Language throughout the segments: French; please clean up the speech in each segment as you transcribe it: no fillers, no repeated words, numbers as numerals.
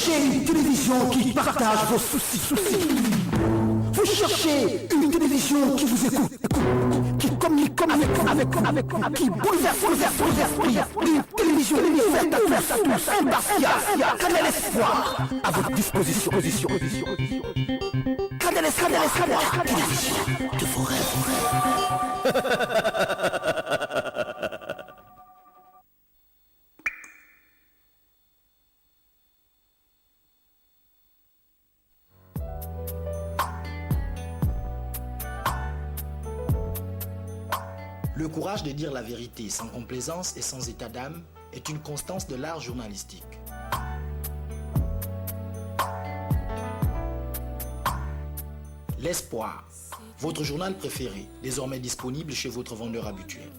cherchez une télévision qui partage vos soucis. Vous cherchez une télévision qui vous écoute, qui communique qui bouleverse vos esprits. Une télévision faite à tous, impartiale. Canal Espoir à votre disposition. Canal Espoir, télévision de vos rêves. Le courage de dire la vérité sans complaisance et sans état d'âme est une constance de l'art journalistique. L'Espoir, votre journal préféré, désormais disponible chez votre vendeur habituel.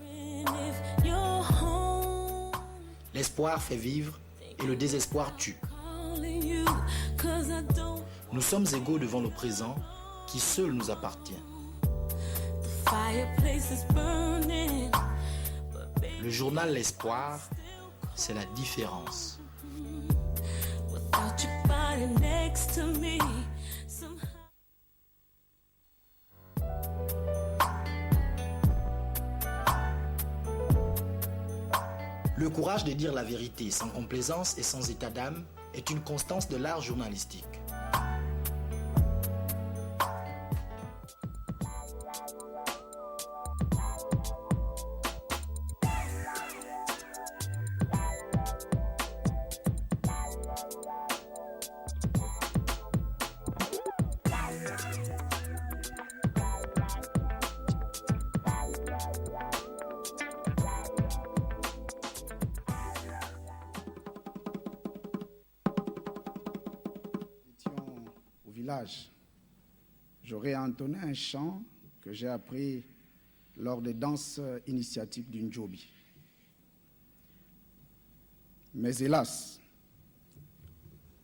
L'espoir fait vivre et le désespoir tue. Nous sommes égaux devant le présent qui seul nous appartient. Le journal L'Espoir, c'est la différence. Le courage de dire la vérité sans complaisance et sans état d'âme est une constance de l'art journalistique. J'aurais entonné un chant que j'ai appris lors des danses initiatiques d'une Djobi. Mais hélas,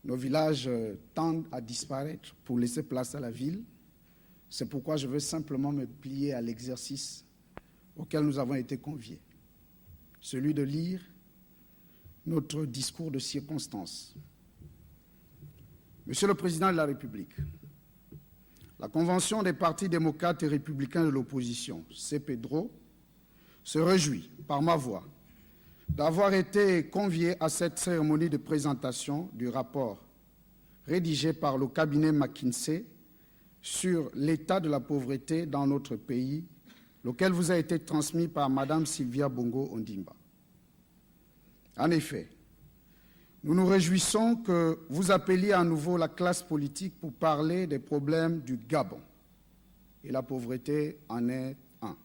nos villages tendent à disparaître pour laisser place à la ville. C'est pourquoi je veux simplement me plier à l'exercice auquel nous avons été conviés, celui de lire notre discours de circonstance. Monsieur le Président de la République, la Convention des partis démocrates et républicains de l'opposition, CPDRO, se réjouit, par ma voix, d'avoir été convié à cette cérémonie de présentation du rapport rédigé par le cabinet McKinsey sur l'état de la pauvreté dans notre pays, lequel vous a été transmis par Mme Sylvia Bongo Ondimba. En effet, nous nous réjouissons que vous appeliez à nouveau la classe politique pour parler des problèmes du Gabon. Et la pauvreté en est un.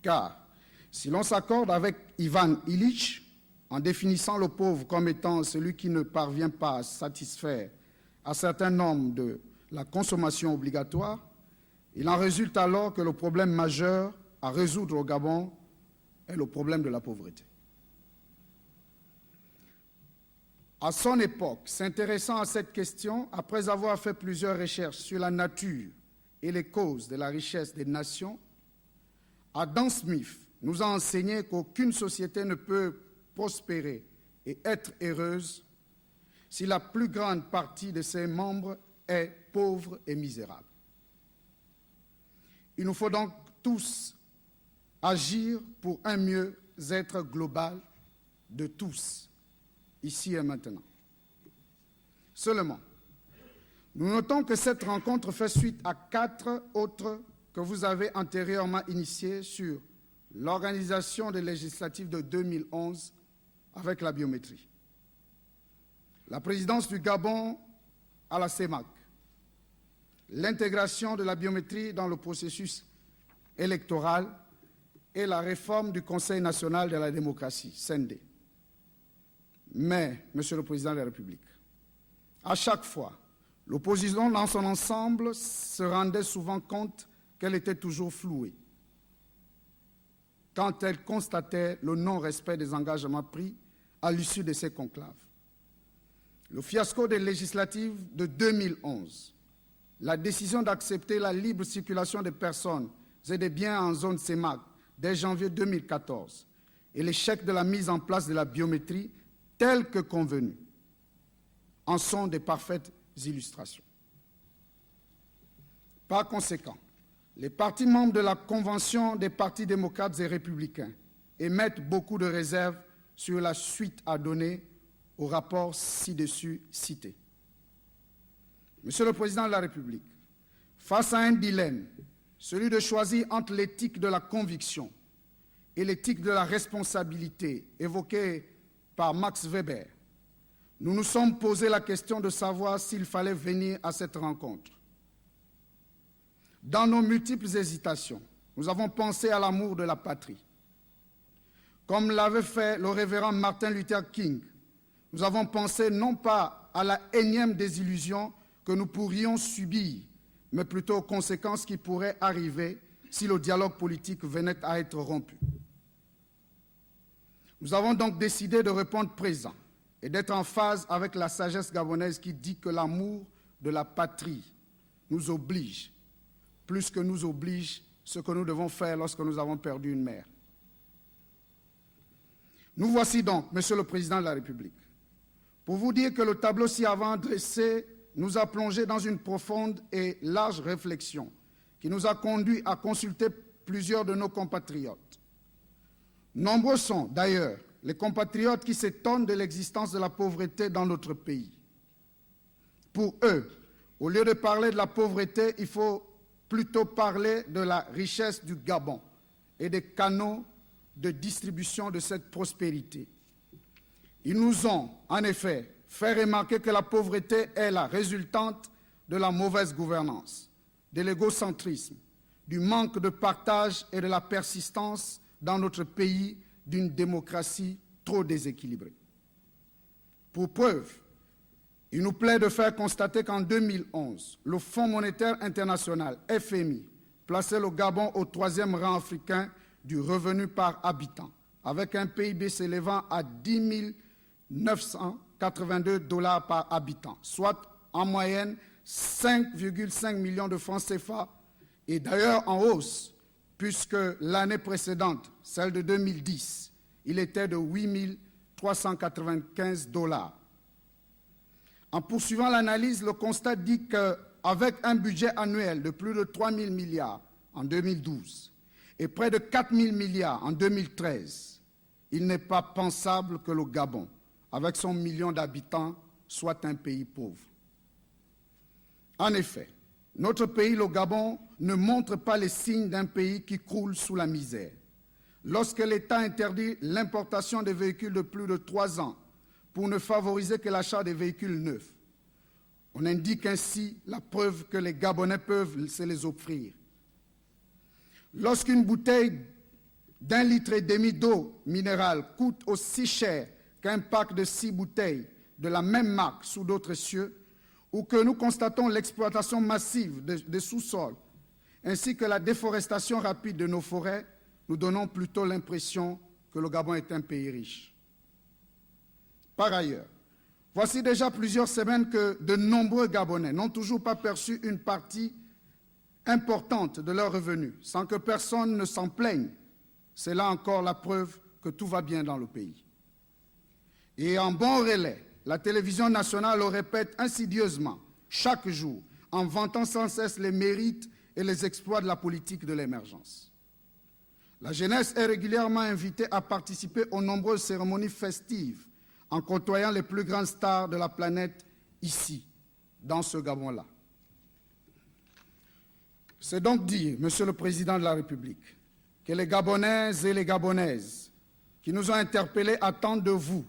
Car si l'on s'accorde avec Ivan Illich en définissant le pauvre comme étant celui qui ne parvient pas à satisfaire un certain nombre de la consommation obligatoire, il en résulte alors que le problème majeur à résoudre au Gabon est le problème de la pauvreté. À son époque, s'intéressant à cette question, après avoir fait plusieurs recherches sur la nature et les causes de la richesse des nations, Adam Smith nous a enseigné qu'aucune société ne peut prospérer et être heureuse si la plus grande partie de ses membres est pauvre et misérable. Il nous faut donc tous agir pour un mieux-être global de tous, ici et maintenant. Seulement, nous notons que cette rencontre fait suite à 4 autres que vous avez antérieurement initiées sur l'organisation des législatives de 2011 avec la biométrie, la présidence du Gabon à la CEMAC, l'intégration de la biométrie dans le processus électoral et la réforme du Conseil national de la démocratie, CND. Mais, Monsieur le Président de la République, à chaque fois, l'opposition dans son ensemble se rendait souvent compte qu'elle était toujours flouée quand elle constatait le non-respect des engagements pris à l'issue de ces conclaves. Le fiasco des législatives de 2011, la décision d'accepter la libre circulation des personnes et des biens en zone CEMAC dès janvier 2014 et l'échec de la mise en place de la biométrie tel que convenu en sont des parfaites illustrations. Par conséquent, les partis membres de la Convention des partis démocrates et républicains émettent beaucoup de réserves sur la suite à donner au rapport ci-dessus cité. Monsieur le Président de la République, face à un dilemme, celui de choisir entre l'éthique de la conviction et l'éthique de la responsabilité évoquée par Max Weber, nous nous sommes posé la question de savoir s'il fallait venir à cette rencontre. Dans nos multiples hésitations, nous avons pensé à l'amour de la patrie. Comme l'avait fait le révérend Martin Luther King, nous avons pensé non pas à la énième désillusion que nous pourrions subir, mais plutôt aux conséquences qui pourraient arriver si le dialogue politique venait à être rompu. Nous avons donc décidé de répondre présent et d'être en phase avec la sagesse gabonaise qui dit que l'amour de la patrie nous oblige, plus que nous oblige ce que nous devons faire lorsque nous avons perdu une mère. Nous voici donc, Monsieur le Président de la République, pour vous dire que le tableau si avant dressé nous a plongé dans une profonde et large réflexion qui nous a conduit à consulter plusieurs de nos compatriotes. Nombreux sont, d'ailleurs, les compatriotes qui s'étonnent de l'existence de la pauvreté dans notre pays. Pour eux, au lieu de parler de la pauvreté, il faut plutôt parler de la richesse du Gabon et des canaux de distribution de cette prospérité. Ils nous ont, en effet, fait remarquer que la pauvreté est la résultante de la mauvaise gouvernance, de l'égocentrisme, du manque de partage et de la persistance dans notre pays d'une démocratie trop déséquilibrée. Pour preuve, il nous plaît de faire constater qu'en 2011, le Fonds monétaire international, FMI, plaçait le Gabon au 3e rang africain du revenu par habitant, avec un PIB s'élevant à 10 982 $ par habitant, soit en moyenne 5,5 millions de francs CFA, et d'ailleurs en hausse, puisque l'année précédente, celle de 2010, il était de 8 395 $. En poursuivant l'analyse, le constat dit qu'avec un budget annuel de plus de 3 000 milliards en 2012 et près de 4 000 milliards en 2013, il n'est pas pensable que le Gabon, avec son million d'habitants, soit un pays pauvre. En effet, notre pays, le Gabon, ne montre pas les signes d'un pays qui croule sous la misère. Lorsque l'État interdit l'importation des véhicules de plus de 3 ans pour ne favoriser que l'achat des véhicules neufs, on indique ainsi la preuve que les Gabonais peuvent se les offrir. Lorsqu'une bouteille d'1,5 litre d'eau minérale coûte aussi cher qu'un pack de 6 bouteilles de la même marque sous d'autres cieux, ou que nous constatons l'exploitation massive des sous-sols, ainsi que la déforestation rapide de nos forêts, nous donnons plutôt l'impression que le Gabon est un pays riche. Par ailleurs, voici déjà plusieurs semaines que de nombreux Gabonais n'ont toujours pas perçu une partie importante de leurs revenus, sans que personne ne s'en plaigne. C'est là encore la preuve que tout va bien dans le pays. Et en bon relais, la télévision nationale le répète insidieusement, chaque jour, en vantant sans cesse les mérites et les exploits de la politique de l'émergence. La jeunesse est régulièrement invitée à participer aux nombreuses cérémonies festives en côtoyant les plus grandes stars de la planète ici, dans ce Gabon-là. C'est donc dire, Monsieur le Président de la République, que les Gabonais et les Gabonaises qui nous ont interpellés attendent de vous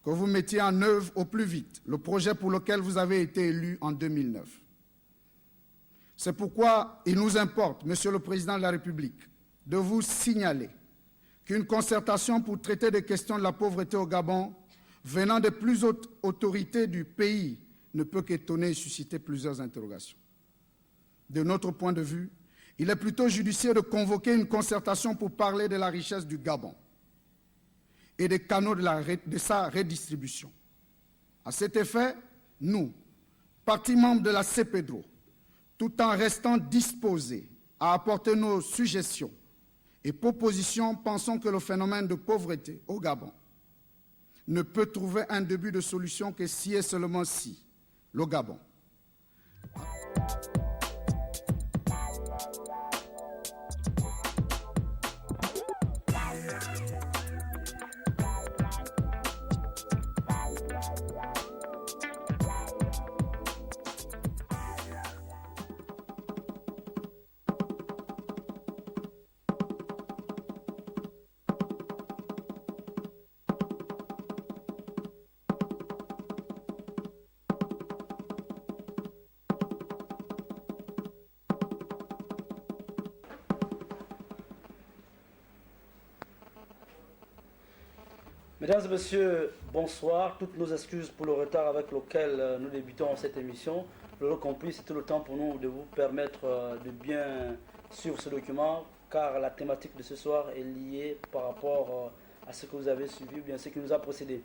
que vous mettiez en œuvre au plus vite le projet pour lequel vous avez été élu en 2009. C'est pourquoi il nous importe, Monsieur le Président de la République, de vous signaler qu'une concertation pour traiter des questions de la pauvreté au Gabon venant des plus hautes autorités du pays ne peut qu'étonner et susciter plusieurs interrogations. De notre point de vue, il est plutôt judicieux de convoquer une concertation pour parler de la richesse du Gabon et des canaux de sa redistribution. À cet effet, nous, partis membres de la CEPEDRO, tout en restant disposés à apporter nos suggestions et propositions, pensons que le phénomène de pauvreté au Gabon ne peut trouver un début de solution que si et seulement si le Gabon Mesdames et messieurs, bonsoir. Toutes nos excuses pour le retard avec lequel nous débutons cette émission. Vous l'aurez compris, c'est tout le temps pour nous de vous permettre de bien suivre ce document, car la thématique de ce soir est liée par rapport à ce que vous avez suivi, ou bien ce qui nous a précédé.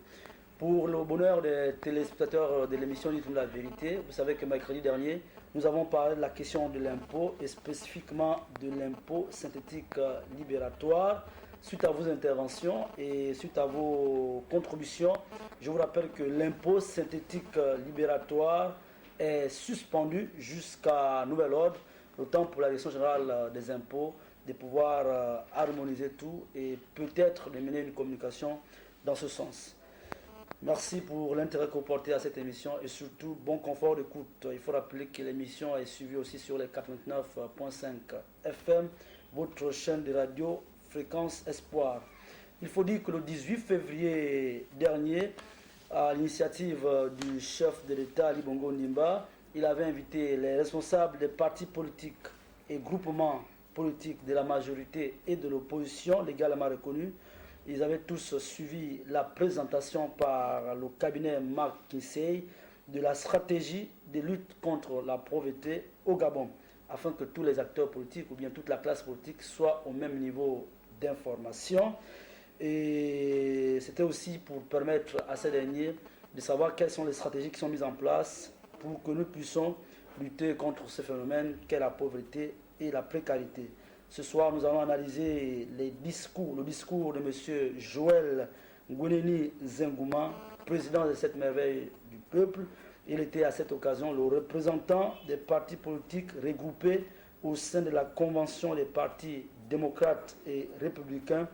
Pour le bonheur des téléspectateurs de l'émission Dites-nous la vérité, vous savez que mercredi dernier, nous avons parlé de la question de l'impôt et spécifiquement de l'impôt synthétique libératoire. Suite à vos interventions et suite à vos contributions, je vous rappelle que l'impôt synthétique libératoire est suspendu jusqu'à nouvel ordre, le temps pour la Direction générale des impôts de pouvoir harmoniser tout et peut-être de mener une communication dans ce sens. Merci pour l'intérêt que vous portez à cette émission et surtout bon confort d'écoute. Il faut rappeler que l'émission est suivie aussi sur les 89.5 FM, votre chaîne de radio Fréquence Espoir. Il faut dire que le 18 février dernier, à l'initiative du chef de l'État Ali Bongo Ondimba, il avait invité les responsables des partis politiques et groupements politiques de la majorité et de l'opposition légalement reconnus. Ils avaient tous suivi la présentation par le cabinet McKinsey de la stratégie de lutte contre la pauvreté au Gabon, afin que tous les acteurs politiques ou bien toute la classe politique soient au même niveau d'information. Et c'était aussi pour permettre à ces derniers de savoir quelles sont les stratégies qui sont mises en place pour que nous puissions lutter contre ce phénomène qu'est la pauvreté et la précarité. Ce soir, nous allons analyser le discours de M. Joël Ngweneni Zengouma, président de cette merveille du peuple. Il était à cette occasion le représentant des partis politiques regroupés au sein de la Convention des partis démocrates et républicains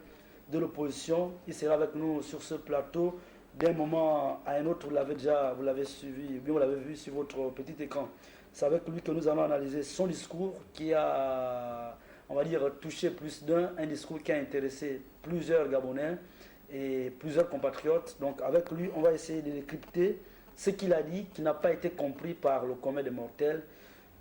de l'opposition. Il sera avec nous sur ce plateau d'un moment à un autre. Vous l'avez suivi, bien vous l'avez vu sur votre petit écran. C'est avec lui que nous allons analyser son discours qui a, on va dire, touché plus un discours qui a intéressé plusieurs Gabonais et plusieurs compatriotes. Donc avec lui, on va essayer de décrypter ce qu'il a dit qui n'a pas été compris par le commun des mortels.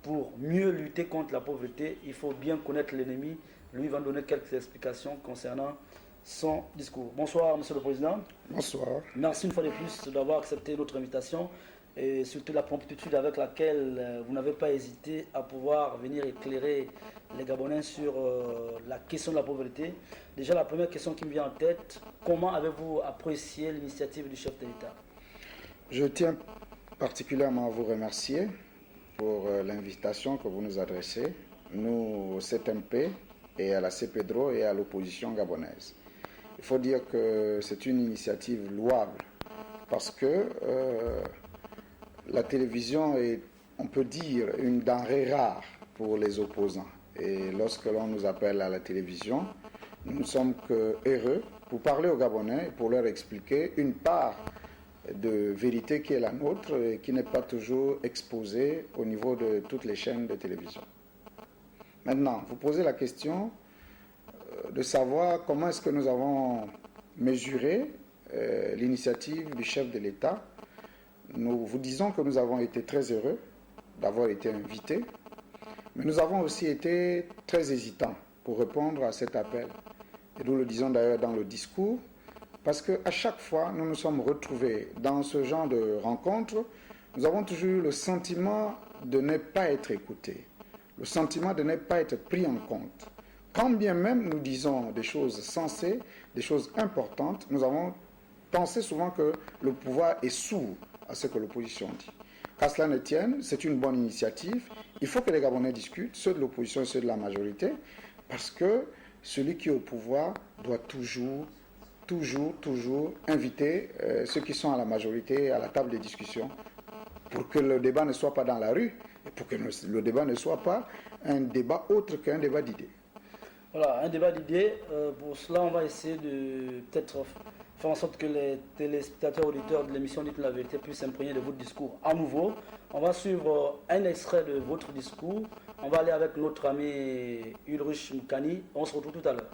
Pour mieux lutter contre la pauvreté, il faut bien connaître l'ennemi. Lui va nous donner quelques explications concernant son discours. Bonsoir, Monsieur le Président. Bonsoir. Merci une fois de plus d'avoir accepté notre invitation et surtout la promptitude avec laquelle vous n'avez pas hésité à pouvoir venir éclairer les Gabonais sur la question de la pauvreté. Déjà, la première question qui me vient en tête, comment avez-vous apprécié l'initiative du chef de l'État? Je tiens particulièrement à vous remercier pour l'invitation que vous nous adressez, nous au CTMP et à la CPDRO et à l'opposition gabonaise. Il faut dire que c'est une initiative louable parce que la télévision est, on peut dire, une denrée rare pour les opposants. Et lorsque l'on nous appelle à la télévision, nous ne sommes que heureux pour parler aux Gabonais et pour leur expliquer une part de vérité qui est la nôtre et qui n'est pas toujours exposée au niveau de toutes les chaînes de télévision. Maintenant, vous posez la question de savoir comment est-ce que nous avons mesuré l'initiative du chef de l'État. Nous vous disons que nous avons été très heureux d'avoir été invités, mais nous avons aussi été très hésitants pour répondre à cet appel. Et nous le disons d'ailleurs dans le discours, parce qu'à chaque fois, nous nous sommes retrouvés dans ce genre de rencontres, nous avons toujours eu le sentiment de ne pas être écoutés, le sentiment de ne pas être pris en compte. Quand bien même nous disons des choses sensées, des choses importantes, nous avons pensé souvent que le pouvoir est sourd à ce que l'opposition dit. Qu'à cela ne tienne, c'est une bonne initiative. Il faut que les Gabonais discutent, ceux de l'opposition et ceux de la majorité, parce que celui qui est au pouvoir doit toujours toujours inviter ceux qui sont à la majorité à la table de discussion pour que le débat ne soit pas dans la rue et pour que le débat ne soit pas un débat autre qu'un débat d'idées. Voilà, un débat d'idées. Pour cela, on va essayer de peut-être faire en sorte que les téléspectateurs auditeurs de l'émission Dites la vérité puissent s'imprégner de votre discours à nouveau. On va suivre un extrait de votre discours. On va aller avec notre ami Ulrich Mkani. On se retrouve tout à l'heure.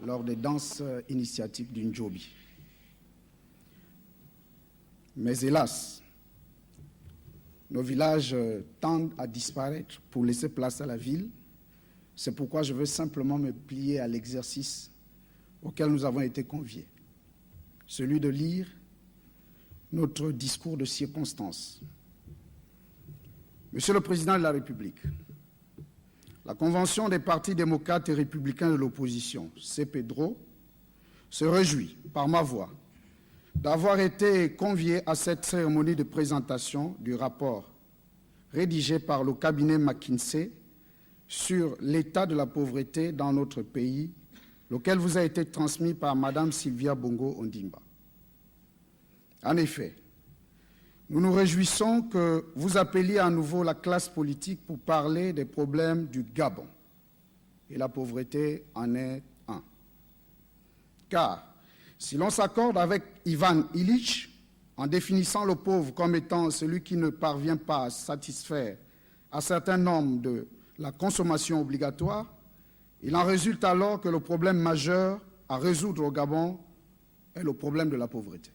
Lors des danses initiatiques d'une Djobi. Mais hélas, nos villages tendent à disparaître pour laisser place à la ville. C'est pourquoi je veux simplement me plier à l'exercice auquel nous avons été conviés, celui de lire notre discours de circonstance. Monsieur le Président de la République, la Convention des partis démocrates et républicains de l'opposition, CPDRO, se réjouit, par ma voix, d'avoir été convié à cette cérémonie de présentation du rapport rédigé par le cabinet McKinsey sur l'état de la pauvreté dans notre pays, lequel vous a été transmis par Mme Sylvia Bongo Ondimba. En effet, nous nous réjouissons que vous appeliez à nouveau la classe politique pour parler des problèmes du Gabon. Et la pauvreté en est un. Car, si l'on s'accorde avec Ivan Illich, en définissant le pauvre comme étant celui qui ne parvient pas à satisfaire un certain nombre de la consommation obligatoire, il en résulte alors que le problème majeur à résoudre au Gabon est le problème de la pauvreté.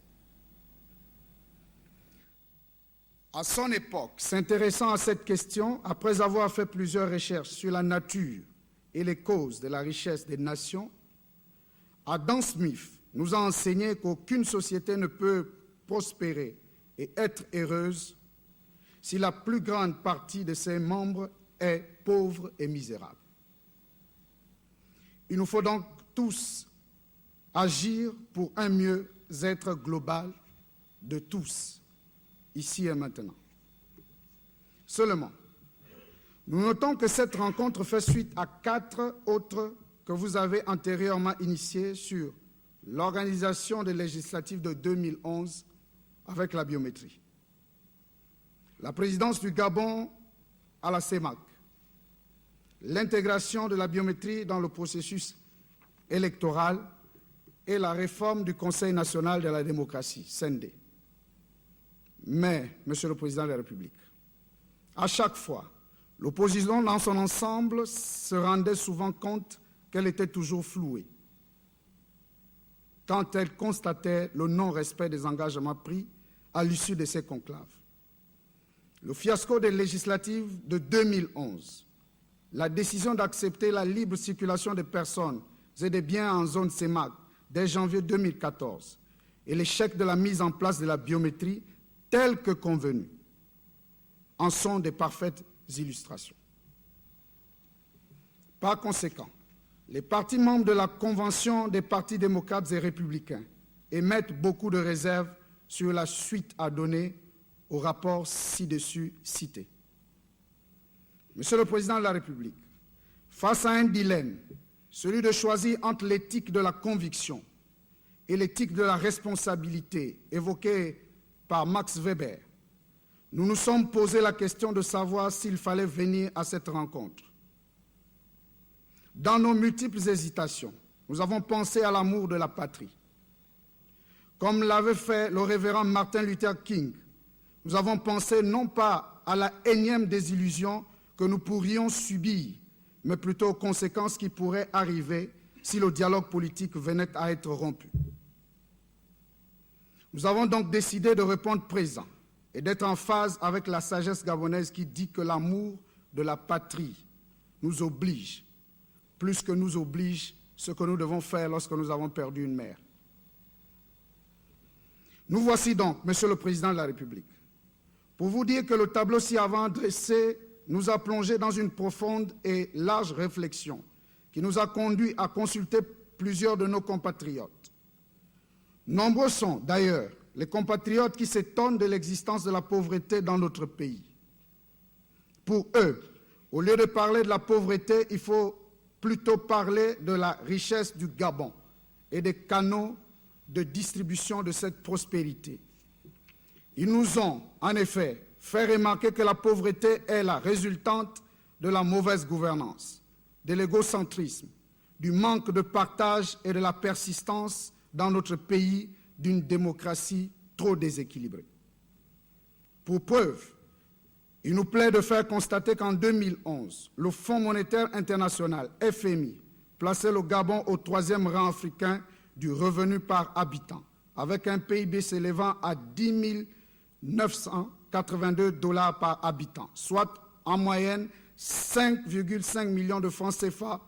À son époque, s'intéressant à cette question, après avoir fait plusieurs recherches sur la nature et les causes de la richesse des nations, Adam Smith nous a enseigné qu'aucune société ne peut prospérer et être heureuse si la plus grande partie de ses membres est pauvre et misérable. Il nous faut donc tous agir pour un mieux-être global de tous, ici et maintenant. Seulement, nous notons que cette rencontre fait suite à 4 autres que vous avez antérieurement initiées sur l'organisation des législatives de 2011 avec la biométrie, la présidence du Gabon à la CEMAC, l'intégration de la biométrie dans le processus électoral et la réforme du Conseil national de la démocratie, CND. Mais, Monsieur le Président de la République, à chaque fois, l'opposition dans son ensemble se rendait souvent compte qu'elle était toujours flouée quand elle constatait le non-respect des engagements pris à l'issue de ces conclaves. Le fiasco des législatives de 2011, la décision d'accepter la libre circulation des personnes et des biens en zone CEMAC dès janvier 2014 et l'échec de la mise en place de la biométrie telle que convenue en sont des parfaites illustrations. Par conséquent, les partis membres de la Convention des partis démocrates et républicains émettent beaucoup de réserves sur la suite à donner au rapport ci-dessus cité. Monsieur le Président de la République, face à un dilemme, celui de choisir entre l'éthique de la conviction et l'éthique de la responsabilité évoquée par Max Weber, nous nous sommes posé la question de savoir s'il fallait venir à cette rencontre. Dans nos multiples hésitations, nous avons pensé à l'amour de la patrie. Comme l'avait fait le révérend Martin Luther King, nous avons pensé non pas à la énième désillusion que nous pourrions subir, mais plutôt aux conséquences qui pourraient arriver si le dialogue politique venait à être rompu. Nous avons donc décidé de répondre présent et d'être en phase avec la sagesse gabonaise qui dit que l'amour de la patrie nous oblige, plus que nous oblige ce que nous devons faire lorsque nous avons perdu une mère. Nous voici donc, Monsieur le Président de la République, pour vous dire que le tableau ci-avant dressé nous a plongé dans une profonde et large réflexion qui nous a conduit à consulter plusieurs de nos compatriotes. Nombreux sont, d'ailleurs, les compatriotes qui s'étonnent de l'existence de la pauvreté dans notre pays. Pour eux, au lieu de parler de la pauvreté, il faut plutôt parler de la richesse du Gabon et des canaux de distribution de cette prospérité. Ils nous ont, en effet, fait remarquer que la pauvreté est la résultante de la mauvaise gouvernance, de l'égocentrisme, du manque de partage et de la persistance dans notre pays d'une démocratie trop déséquilibrée. Pour preuve, il nous plaît de faire constater qu'en 2011, le Fonds monétaire international, FMI, plaçait le Gabon au 3e rang africain du revenu par habitant, avec un PIB s'élevant à 10 982 $ par habitant, soit en moyenne 5,5 millions de francs CFA,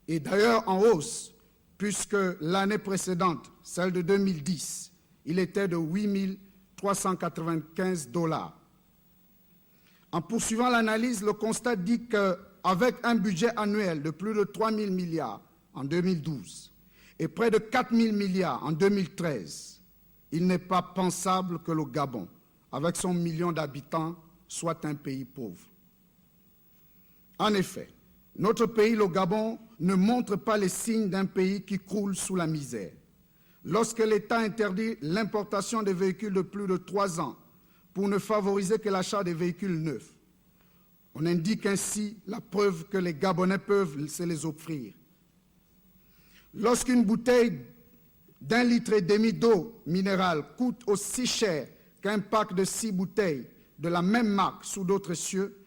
et d'ailleurs en hausse, puisque l'année précédente, celle de 2010, il était de 8 395 $. En poursuivant l'analyse, le constat dit qu'avec un budget annuel de plus de 3 000 milliards en 2012 et près de 4 000 milliards en 2013, il n'est pas pensable que le Gabon, avec son million d'habitants, soit un pays pauvre. En effet, notre pays, le Gabon, ne montre pas les signes d'un pays qui croule sous la misère. Lorsque l'État interdit l'importation des véhicules de plus de 3 ans pour ne favoriser que l'achat des véhicules neufs, on indique ainsi la preuve que les Gabonais peuvent se les offrir. Lorsqu'une bouteille d'1,5 litre d'eau minérale coûte aussi cher qu'un pack de 6 bouteilles de la même marque sous d'autres cieux,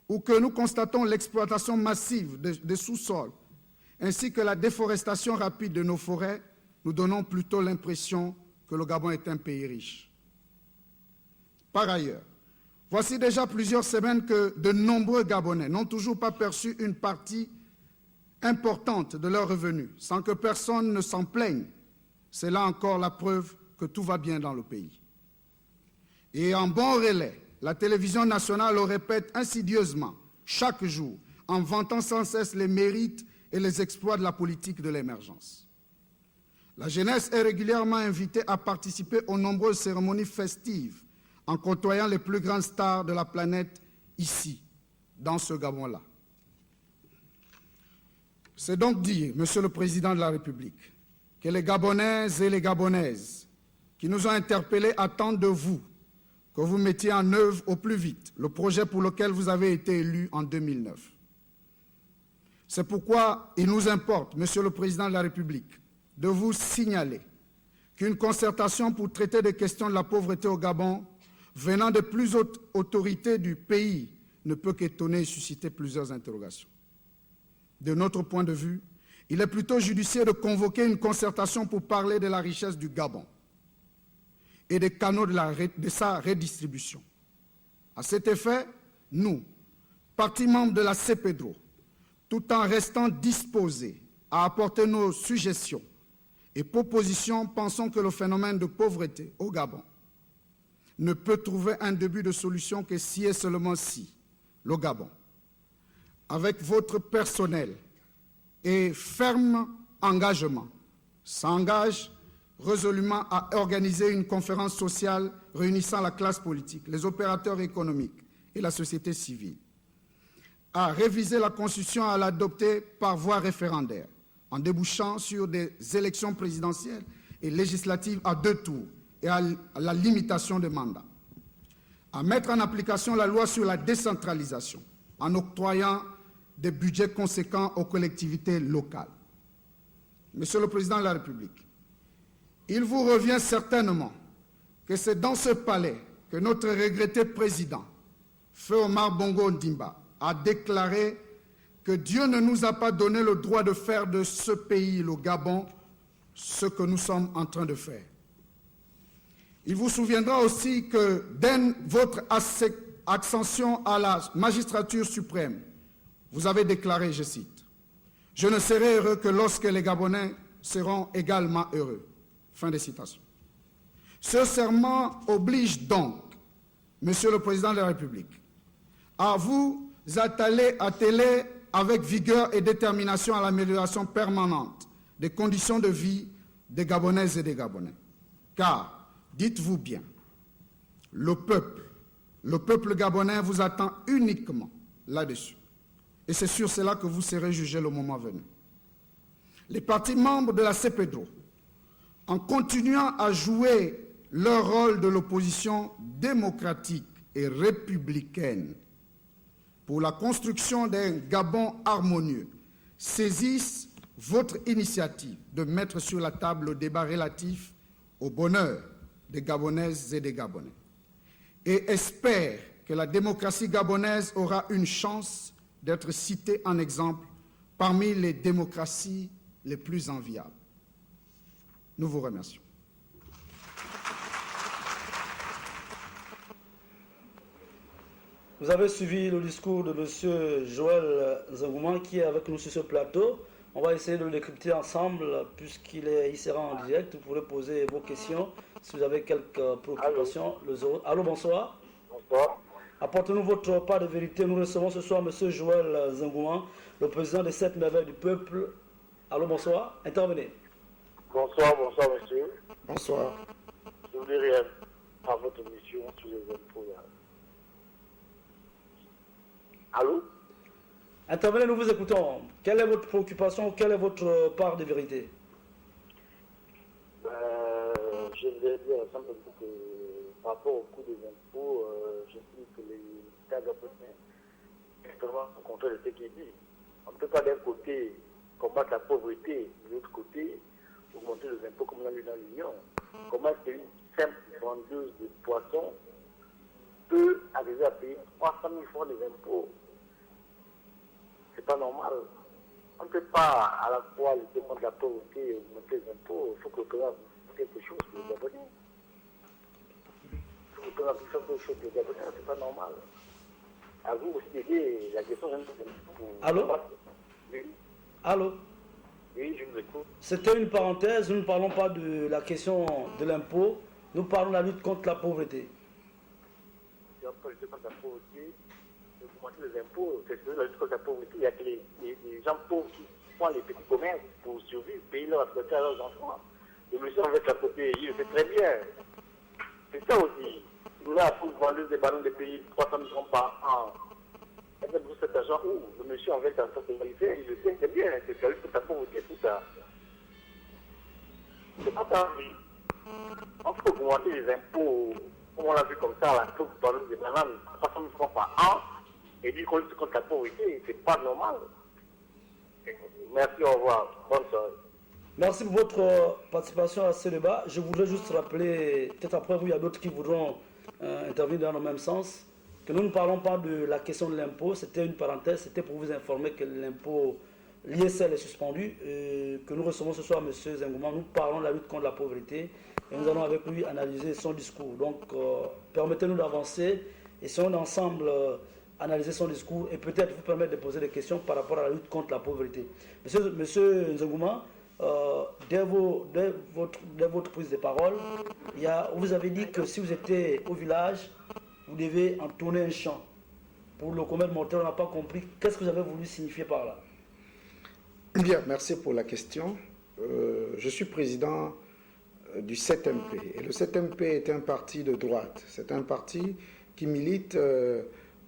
ou que nous constatons l'exploitation massive des sous-sols, ainsi que la déforestation rapide de nos forêts, nous donnons plutôt l'impression que le Gabon est un pays riche. Par ailleurs, voici déjà plusieurs semaines que de nombreux Gabonais n'ont toujours pas perçu une partie importante de leurs revenus, sans que personne ne s'en plaigne. C'est là encore la preuve que tout va bien dans le pays. Et en bon relais, la télévision nationale le répète insidieusement, chaque jour, en vantant sans cesse les mérites et les exploits de la politique de l'émergence. La jeunesse est régulièrement invitée à participer aux nombreuses cérémonies festives, en côtoyant les plus grandes stars de la planète ici, dans ce Gabon-là. C'est donc dire, Monsieur le Président de la République, que les Gabonais et les Gabonaises qui nous ont interpellés attendent de vous que vous mettiez en œuvre au plus vite le projet pour lequel vous avez été élu en 2009. C'est pourquoi il nous importe, Monsieur le Président de la République, de vous signaler qu'une concertation pour traiter des questions de la pauvreté au Gabon, venant des plus hautes autorités du pays, ne peut qu'étonner et susciter plusieurs interrogations. De notre point de vue, il est plutôt judicieux de convoquer une concertation pour parler de la richesse du Gabon et des canaux de sa redistribution. À cet effet, nous, partis membres de la CPDRO, tout en restant disposés à apporter nos suggestions et propositions, pensons que le phénomène de pauvreté au Gabon ne peut trouver un début de solution que si et seulement si le Gabon, avec votre personnel et ferme engagement, s'engage résolument à organiser une conférence sociale réunissant la classe politique, les opérateurs économiques et la société civile, à réviser la Constitution, à l'adopter par voie référendaire, en débouchant sur des élections présidentielles et législatives à 2 tours et à la limitation des mandats, à mettre en application la loi sur la décentralisation, en octroyant des budgets conséquents aux collectivités locales. Monsieur le Président de la République, il vous revient certainement que c'est dans ce palais que notre regretté président, Feu Omar Bongo Ondimba, a déclaré que Dieu ne nous a pas donné le droit de faire de ce pays, le Gabon, ce que nous sommes en train de faire. Il vous souviendra aussi que dès votre ascension à la magistrature suprême, vous avez déclaré, je cite, « Je ne serai heureux que lorsque les Gabonais seront également heureux. » Fin de citation. Ce serment oblige donc, Monsieur le Président de la République, à vous atteler avec vigueur et détermination à l'amélioration permanente des conditions de vie des Gabonaises et des Gabonais. Car, dites-vous bien, le peuple gabonais vous attend uniquement là-dessus. Et c'est sur cela que vous serez jugé le moment venu. Les partis membres de la CEPEDRO, en continuant à jouer leur rôle de l'opposition démocratique et républicaine pour la construction d'un Gabon harmonieux, saisissent votre initiative de mettre sur la table le débat relatif au bonheur des Gabonaises et des Gabonais et espèrent que la démocratie gabonaise aura une chance d'être citée en exemple parmi les démocraties les plus enviables. Nous vous remercions. Vous avez suivi le discours de M. Joël Zangouman qui est avec nous sur ce plateau. On va essayer de le décrypter ensemble il sera en direct. Vous pourrez poser vos questions si vous avez quelques préoccupations. Allô, bonsoir. Bonsoir. Apportez-nous votre part de vérité. Nous recevons ce soir M. Joël Zangouman, le président des 7 merveilles du peuple. Allô, bonsoir. Intervenez. Bonsoir, monsieur. Bonsoir. Je voulais réagir à votre émission sur les impôts. Allô? Intervenez, nous vous écoutons. Quelle est votre préoccupation? Quelle est votre part de vérité? Je voulais dire simplement que par rapport au coût des impôts, je trouve que l'État gabonais est vraiment au contraire de ce qu'il dit. On ne peut pas d'un côté combattre la pauvreté, de l'autre côté augmenter les impôts comme on a vu dans l'Union. Comment est-ce qu'une simple vendeuse de poissons peut arriver à payer 300 000 francs des impôts? C'est pas normal. On ne peut pas à la fois lutter contre la pauvreté et augmenter les impôts. Il faut que le président fasse quelque chose pour les Gabonais. Il faut que le président fasse quelque chose pour les Gabonais. C'est pas normal. À vous aussi d'aider la question. Allô? Oui. Allô? Oui, je vous écoute. C'était une parenthèse. Nous ne parlons pas de la question de l'impôt. Nous parlons de la lutte contre la pauvreté. Il n'y a pas lutter contre la pauvreté. Augmenter les impôts, c'est la lutte contre la pauvreté. Il y a que les gens pauvres qui font les petits commerces pour survivre, payer leur aspect à leurs enfants. Le monsieur avec la côté, il le fait très bien. C'est ça aussi. Nous là, pour vendre des ballons de pays 300 000 francs par an. Et même pour cet argent où le monsieur avec la socialité, il le sait très bien. C'est la lutte contre la pauvreté, tout ça. C'est pas ça. On peut augmenter les impôts, comme on l'a vu comme ça, là, pour vendre des bananes 300 000 francs par an. Et dire qu'on lutte contre la pauvreté, c'est pas normal. Merci, au revoir. Bonne soirée. Merci pour votre participation à ce débat. Je voudrais juste rappeler, peut-être après vous, il y a d'autres qui voudront intervenir dans le même sens, que nous ne parlons pas de la question de l'impôt. C'était une parenthèse, c'était pour vous informer que l'impôt l'ISL est suspendu, que nous recevons ce soir M. Zangouman. Nous parlons de la lutte contre la pauvreté et nous allons avec lui analyser son discours. Donc, permettez-nous d'avancer et essayons d'ensemble analyser son discours et peut-être vous permettre de poser des questions par rapport à la lutte contre la pauvreté. Monsieur Zangouman, dès votre prise de parole, vous avez dit que si vous étiez au village, vous devez entonner un chant. Pour le commerce mortel, on n'a pas compris. Qu'est-ce que vous avez voulu signifier par là? Bien, merci pour la question. Je suis président du 7MP. Et le 7MP est un parti de droite. C'est un parti qui milite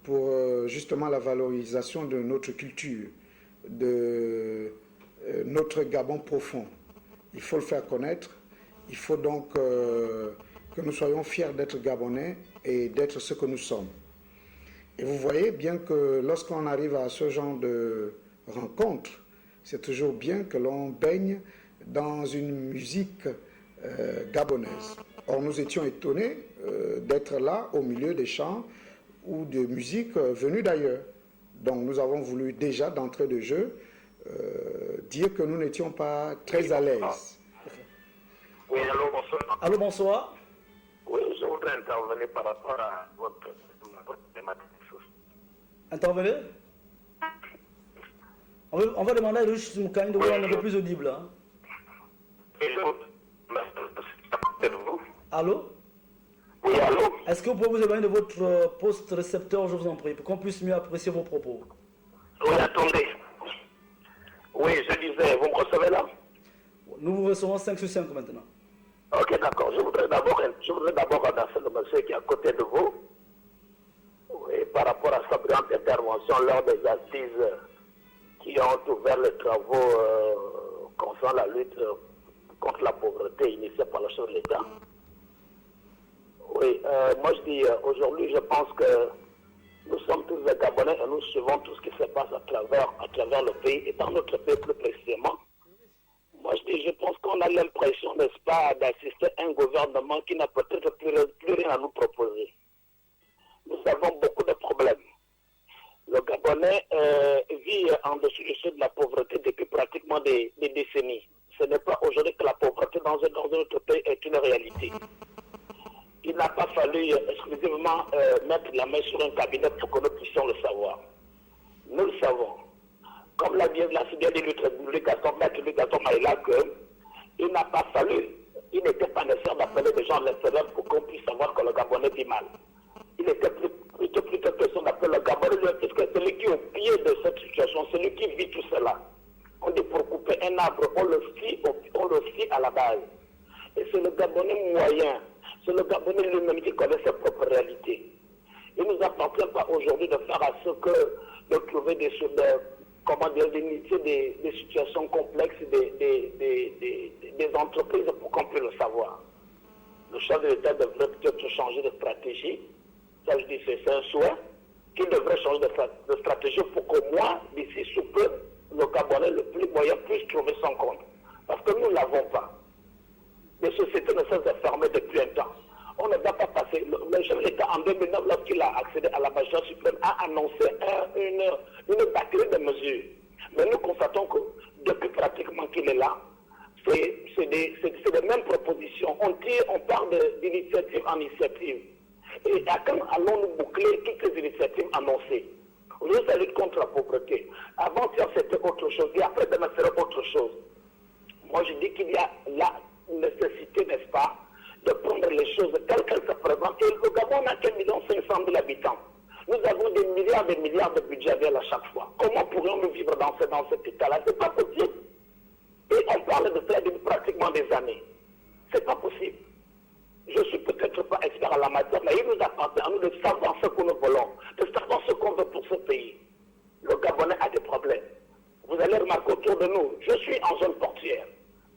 pour justement la valorisation de notre culture, de notre Gabon profond. Il faut le faire connaître. Il faut donc que nous soyons fiers d'être Gabonais et d'être ce que nous sommes. Et vous voyez bien que lorsqu'on arrive à ce genre de rencontre, c'est toujours bien que l'on baigne dans une musique gabonaise. Or, nous étions étonnés d'être là au milieu des chants ou de musique venue d'ailleurs. Donc, nous avons voulu déjà, d'entrée de jeu, dire que nous n'étions pas très à l'aise. Oui, allô, bonsoir. Allô, bonsoir. Oui, je voudrais intervenir par rapport à votre thématique. Intervenez. On va demander à Louis Moukani de vous rendre un peu plus audible. Hein. Allô? Oui, allô? Est-ce que vous pouvez vous éloigner de votre poste récepteur, je vous en prie, pour qu'on puisse mieux apprécier vos propos? Oui, attendez. Oui, je disais, vous me recevez là? Nous vous recevons 5 sur 5 maintenant. Ok, d'accord. Je voudrais d'abord adresser le monsieur qui est à côté de vous. Oui, par rapport à sa brillante intervention lors des assises qui ont ouvert les travaux concernant la lutte contre la pauvreté initiée par le chef de l'État. Oui, moi je dis, aujourd'hui, je pense que nous sommes tous des Gabonais et nous suivons tout ce qui se passe à travers le pays et dans notre pays plus précisément. Moi je pense qu'on a l'impression, n'est-ce pas, d'assister à un gouvernement qui n'a peut-être plus rien à nous proposer. Nous avons beaucoup de problèmes. Le Gabonais vit en dessous du seuil de la pauvreté depuis pratiquement des décennies. Ce n'est pas aujourd'hui que la pauvreté dans notre pays est une réalité. Il n'a pas fallu exclusivement mettre la main sur un cabinet pour que nous puissions le savoir. Nous le savons. Comme l'a bien dit Louis Gaston Maïla, qu'il n'a pas fallu, il n'était pas nécessaire d'appeler des gens à l'extérieur pour qu'on puisse savoir que le Gabonais vit mal. Il était plutôt question d'appeler le Gabonais, puisque c'est celui qui est au pied de cette situation, c'est lui qui vit tout cela. On dit pour couper un arbre, on le scie à la base. Et c'est le Gabonais moyen, c'est le Gabonais lui-même qui connaît ses propres réalités. Il ne nous appartient pas aujourd'hui de faire à ce que de trouver d'initier des situations complexes, des entreprises pour qu'on puisse le savoir. Le chef de l'État devrait peut-être changer de stratégie. Ça, je dis, c'est un souhait qu'il devrait changer de stratégie pour qu'au moins, d'ici sous peu, le Gabonais le plus moyen puisse trouver son compte. Parce que nous ne l'avons pas. Les sociétés ne cessent de fermer depuis un temps. On ne va pas passer. Le chef de l'État, en 2009, lorsqu'il a accédé à la magistrature suprême, a annoncé une batterie de mesures. Mais nous constatons que depuis pratiquement qu'il est là, c'est les mêmes propositions. On parle d'initiative en initiative. Et à quand allons-nous boucler toutes les initiatives annoncées? Aujourd'hui, c'est la lutte contre la pauvreté. Avant-hier, c'était autre chose. Et après, demain, c'est autre chose. Moi, je dis qu'il y a la nécessité, n'est-ce pas, de prendre les choses telles qu'elles se présentent. Et le Gabon n'a qu'un 1,5 million d'habitants. Nous avons des milliards de budget à chaque fois. Comment pourrions-nous vivre dans cet état-là? C'est pas possible. Et on parle de ça depuis pratiquement des années. C'est pas possible. Je ne suis peut-être pas expert en la matière, mais il nous appartient à nous de savoir ce que nous voulons, de savoir ce qu'on veut pour ce pays. Le Gabonais a des problèmes. Vous allez remarquer autour de nous, je suis en zone portuaire.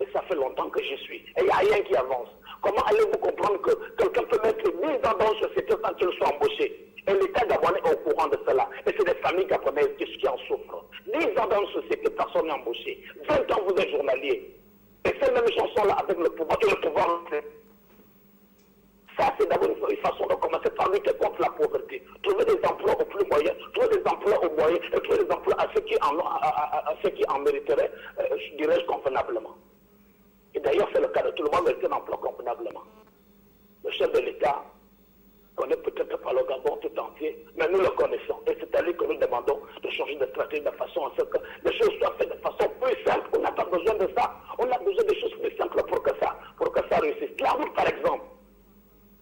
Et ça fait longtemps que j'y suis. Et il n'y a rien qui avance. Comment allez-vous comprendre que quelqu'un peut mettre 10 ans dans une société sans qu'il soit embauché? Et l'État gabonais est au courant de cela. Et c'est des familles gabonaises qui en souffrent. 10 ans dans une société, personne n'est embauché. 20 ans, vous êtes journalier. Et ces mêmes gens sont là avec le pouvoir. Et le pouvoir, ça, c'est d'abord une façon de commencer par lutter contre la pauvreté. Trouver des emplois au plus moyen, trouver des emplois au moyen, et trouver des emplois à ceux qui en mériteraient, je dirais, convenablement. Et d'ailleurs, c'est le cas de tout le monde mérite un emploi convenablement. Le chef de l'État connaît peut-être pas le Gabon tout entier, mais nous le connaissons. Et c'est à lui que nous demandons de changer de stratégie de façon à ce que les choses soient faites de façon plus simple. On n'a pas besoin de ça. On a besoin de choses plus simples pour que ça réussisse. La route, par exemple,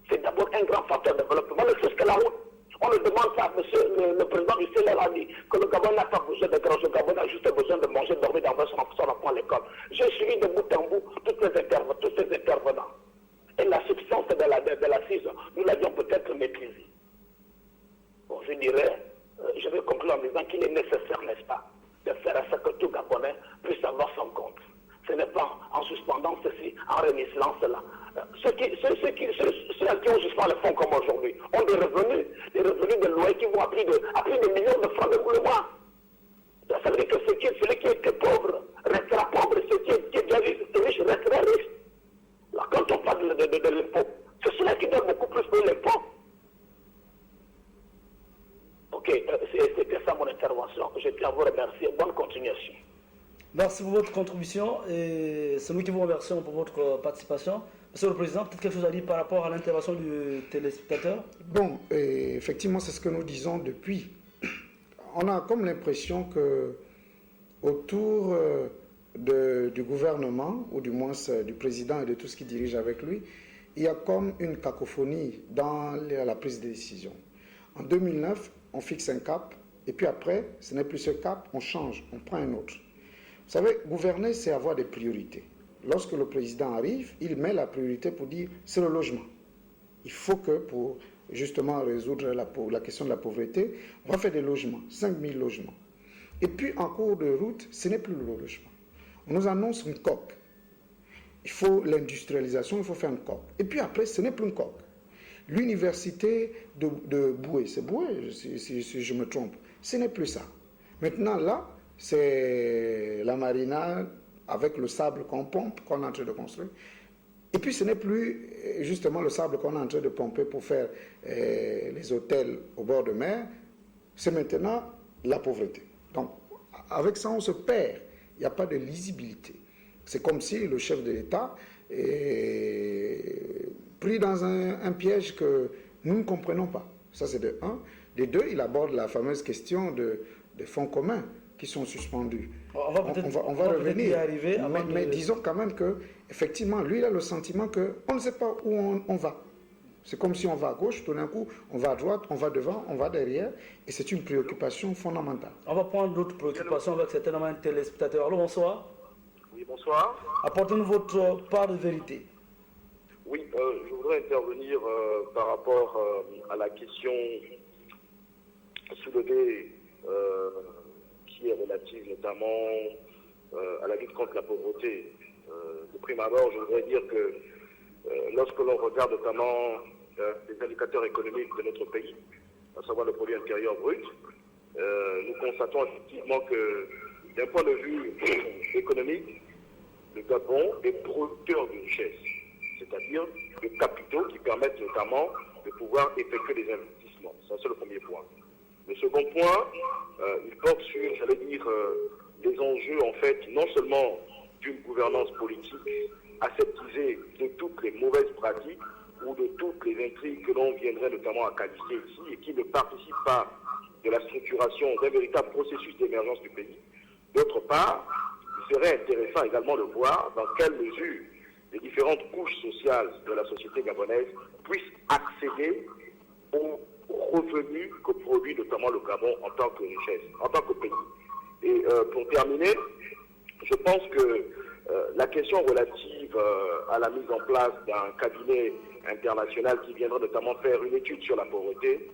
c'est d'abord un grand facteur de développement. Ne serait-ce que la route. On ne demande pas, monsieur le président du CLR a dit que le Gabon n'a pas besoin de grand chose. Le Gabon a juste besoin de manger, dormir dans son enfant à l'école. J'ai suivi de bout en bout tous ces intervenants. Et la substance de l'assise, nous l'avions peut-être maîtrisée. Bon, je dirais, je vais conclure en disant qu'il est nécessaire, n'est-ce pas, de faire à ce que tout Gabonais puisse avoir son compte. Ce n'est pas en suspendant ceci, en renislant cela. Ceux qui ont justement le fonds comme aujourd'hui ont des revenus de loyer qui vont à plus de millions de francs de mois. Ça veut dire que celui qui était pauvre restera pauvre, celui qui est déjà riche restera riche. Là, quand on parle de l'impôt, c'est ceux-là qui doivent beaucoup plus payer l'impôt. Ok, c'était ça mon intervention. Je tiens à vous remercier. Bonne continuation. Merci pour votre contribution et c'est nous qui vous remercions pour votre participation. Monsieur le Président, peut-être quelque chose à dire par rapport à l'intervention du téléspectateur? Bon, effectivement, c'est ce que nous disons depuis. On a comme l'impression que autour du gouvernement, ou du moins du président et de tout ce qui dirige avec lui, il y a comme une cacophonie dans la prise de décision. En 2009, on fixe un cap, et puis après, ce n'est plus ce cap, on change, on prend un autre. Vous savez, gouverner, c'est avoir des priorités. Lorsque le président arrive, il met la priorité pour dire, c'est le logement. Il faut que pour justement résoudre la question de la pauvreté, on va faire des logements, 5000 logements. Et puis en cours de route, ce n'est plus le logement. On nous annonce une coque. Il faut l'industrialisation, il faut faire une coque. Et puis après, ce n'est plus une coque. L'université de Boué, c'est Boué, si je me trompe, ce n'est plus ça. Maintenant, là, c'est la marina avec le sable qu'on pompe, qu'on est en train de construire. Et puis, ce n'est plus justement le sable qu'on est en train de pomper pour faire les hôtels au bord de mer. C'est maintenant la pauvreté. Donc, avec ça, on se perd. Il n'y a pas de lisibilité. C'est comme si le chef de l'État est pris dans un piège que nous ne comprenons pas. Ça, c'est de un. De deux, il aborde la fameuse question de fonds communs qui sont suspendus. On va revenir. Y arriver mais disons quand même que, effectivement, lui, il a le sentiment qu'on ne sait pas où on va. C'est comme si on va à gauche, tout d'un coup, on va à droite, on va devant, on va derrière, et c'est une préoccupation fondamentale. On va prendre d'autres préoccupations avec certainement téléspectateurs. Allô, bonsoir. Oui, bonsoir. Apportez-nous votre part de vérité. Oui, je voudrais intervenir par rapport à la question soulevée qui est relative notamment à la lutte contre la pauvreté. De prime abord, je voudrais dire que lorsque l'on regarde notamment les indicateurs économiques de notre pays, à savoir le produit intérieur brut, nous constatons effectivement que d'un point de vue économique, le Gabon est producteur de richesses, c'est-à-dire de capitaux qui permettent notamment de pouvoir effectuer des investissements. Ça, c'est le premier point. Le second point, il porte sur, j'allais dire, les enjeux, en fait, non seulement d'une gouvernance politique aseptisée de toutes les mauvaises pratiques ou de toutes les intrigues que l'on viendrait notamment à qualifier ici et qui ne participent pas de la structuration d'un véritable processus d'émergence du pays. D'autre part, il serait intéressant également de voir dans quelle mesure les différentes couches sociales de la société gabonaise puissent accéder aux revenus que produit notamment le Gabon en tant que richesse, en tant que pays. Et pour terminer, je pense que la question relative à la mise en place d'un cabinet international qui viendra notamment faire une étude sur la pauvreté,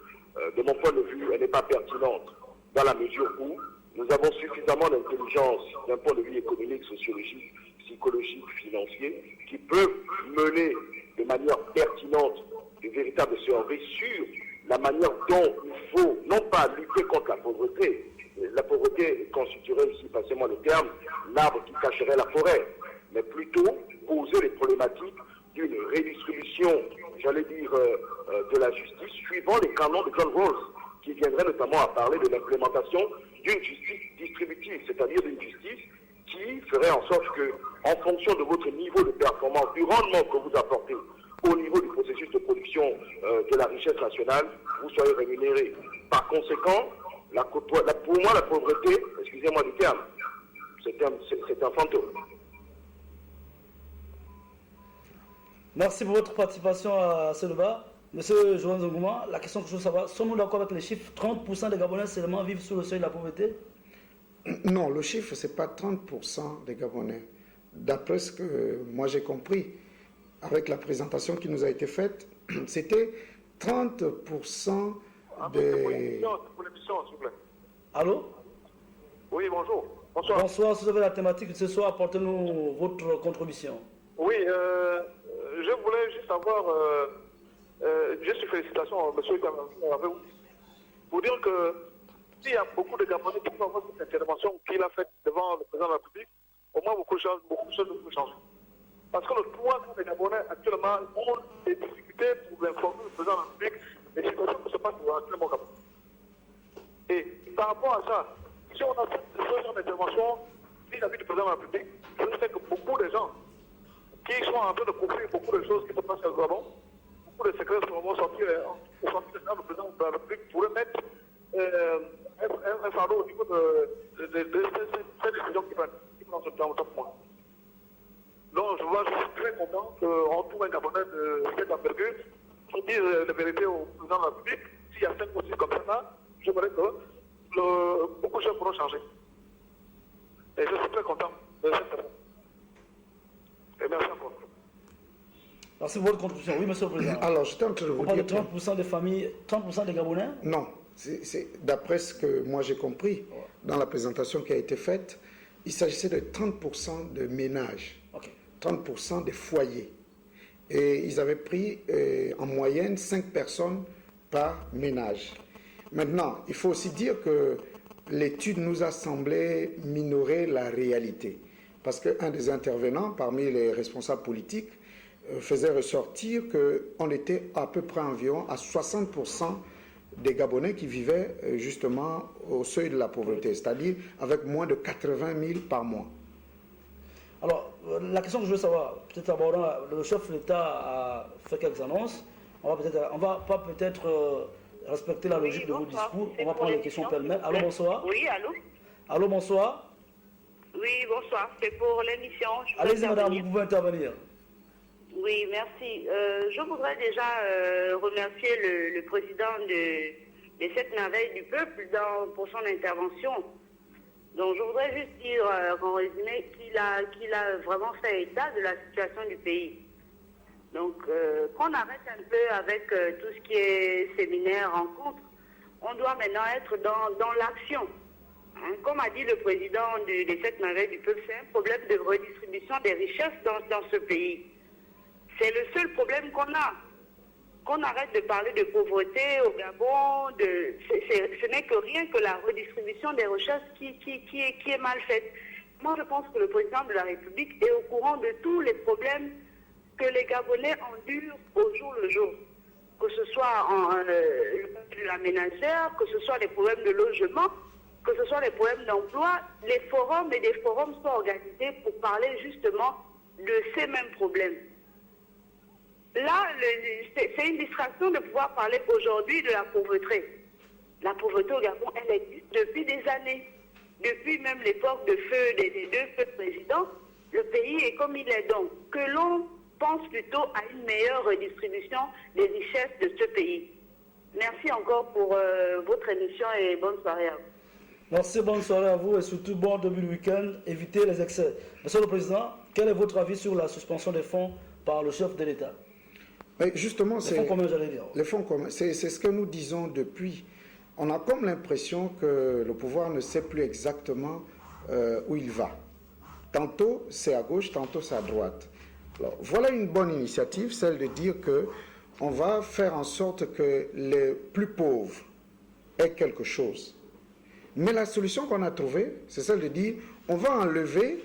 de mon point de vue, elle n'est pas pertinente dans la mesure où nous avons suffisamment d'intelligence d'un point de vue économique, sociologique, psychologique, financier, qui peuvent mener de manière pertinente de véritables services sur la manière dont il faut, non pas lutter contre la pauvreté. La pauvreté constituerait ici, passez-moi le terme, l'arbre qui cacherait la forêt, mais plutôt poser les problématiques d'une redistribution, j'allais dire, de la justice, suivant les canons de John Rawls, qui viendrait notamment à parler de l'implémentation d'une justice distributive, c'est-à-dire d'une justice qui ferait en sorte que, en fonction de votre niveau de performance, du rendement que vous apportez au niveau du processus de production de la richesse nationale, vous soyez rémunéré. Par conséquent, pour moi, la pauvreté, excusez-moi du terme, c'est un fantôme. Merci pour votre participation à ce débat. Monsieur Joan Zongouma, la question que je veux savoir, sommes-nous d'accord avec les chiffres? 30% des Gabonais seulement vivent sous le seuil de la pauvreté? Non, le chiffre, ce n'est pas 30% des Gabonais. D'après ce que moi j'ai compris, avec la présentation qui nous a été faite, c'était 30% des... Pour l'émission, s'il vous plaît. Allô? Oui, bonjour. Bonsoir. Bonsoir, si vous avez la thématique de ce soir, apportez-nous votre contribution. Oui, je voulais juste avoir juste une félicitation, monsieur avec vous, pour dire que s'il y a beaucoup de Gabonais qui peuvent avoir cette intervention qu'il a faite devant le président de la République, au moins beaucoup de choses peuvent changer. Parce que le pouvoir des Gabonais actuellement ont des difficultés pour informer le président de la République des situations qui se passent actuellement au Gabon. Et par rapport à ça, si on a fait ce genre d'intervention vis-à-vis du président de la République, je sais que beaucoup de gens qui sont en train de couvrir beaucoup de choses qui se passent au Gabon, beaucoup de secrets sont sortis au sortir de le président de la République pourrait mettre un fardeau au niveau de ces décisions qui prennent dans ce temps. Donc je suis très content qu'on trouve un Gabonais de cette envergure qui dise la vérité au président de la République. S'il y a 5 aussi comme ça, je voudrais que beaucoup de choses pourront changer. Et je suis très content de cette façon. Et merci encore. Merci pour votre contribution. Oui, monsieur le président. Alors, j'étais en train de vous On parle de dire... 30% des familles, 30% des Gabonais? Non, c'est d'après ce que moi j'ai compris dans la présentation qui a été faite, il s'agissait de 30% de ménages, Ok. 30% des foyers. Et ils avaient pris en moyenne 5 personnes par ménage. Maintenant, il faut aussi dire que l'étude nous a semblé minorer la réalité. Parce qu'un des intervenants, parmi les responsables politiques, faisait ressortir qu'on était à peu près environ à 60% des Gabonais qui vivaient justement au seuil de la pauvreté, c'est-à-dire avec moins de 80 000 par mois. Alors, la question que je veux savoir, peut-être abordant, le chef de l'État a fait quelques annonces. On va pas peut-être respecter la logique de vos discours. On va prendre les questions pêle-mêle. Allô, bonsoir. Oui, allô? Allô, bonsoir. Oui, bonsoir. C'est pour l'émission. Allez-y, madame, vous pouvez intervenir. Oui, merci. Je voudrais déjà remercier le président de cette merveille du peuple pour son intervention. Donc, je voudrais juste dire, en résumé, qu'il a vraiment fait état de la situation du pays. Donc, qu'on arrête un peu avec tout ce qui est séminaire, rencontre. On doit maintenant être dans l'action. Hein, comme a dit le président de cette merveille du peuple, c'est un problème de redistribution des richesses dans ce pays. C'est le seul problème qu'on a. Qu'on arrête de parler de pauvreté au Gabon, ce n'est que rien que la redistribution des richesses qui est mal faite. Moi, je pense que le président de la République est au courant de tous les problèmes que les Gabonais endurent au jour le jour. Que ce soit de la ménagère, que ce soit les problèmes de logement, que ce soit les problèmes d'emploi, les forums et des forums sont organisés pour parler justement de ces mêmes problèmes. Là, c'est une distraction de pouvoir parler aujourd'hui de la pauvreté. La pauvreté au Gabon, elle existe depuis des années. Depuis même l'époque des deux feux présidents, le pays est comme il est. Donc, que l'on pense plutôt à une meilleure redistribution des richesses de ce pays. Merci encore pour votre émission et bonne soirée à vous. Merci, bonne soirée à vous et surtout bon début de week-end. Évitez les excès. Monsieur le Président, quel est votre avis sur la suspension des fonds par le chef de l'État? Justement, les fonds communs, j'allais dire. Les fonds communs, c'est ce que nous disons depuis. On a comme l'impression que le pouvoir ne sait plus exactement où il va. Tantôt c'est à gauche, tantôt c'est à droite. Alors, voilà une bonne initiative, celle de dire que on va faire en sorte que les plus pauvres aient quelque chose. Mais la solution qu'on a trouvée, c'est celle de dire on va enlever,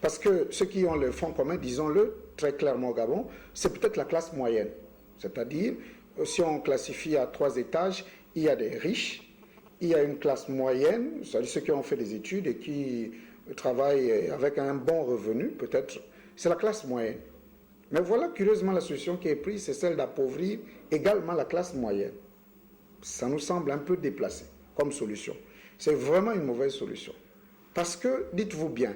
parce que ceux qui ont le fonds commun, disons-le très clairement au Gabon, c'est peut-être la classe moyenne. C'est-à-dire, si on classifie à 3 étages, il y a des riches, il y a une classe moyenne, c'est-à-dire ceux qui ont fait des études et qui travaillent avec un bon revenu, peut-être, c'est la classe moyenne. Mais voilà, curieusement, la solution qui est prise, c'est celle d'appauvrir également la classe moyenne. Ça nous semble un peu déplacé comme solution. C'est vraiment une mauvaise solution. Parce que, dites-vous bien,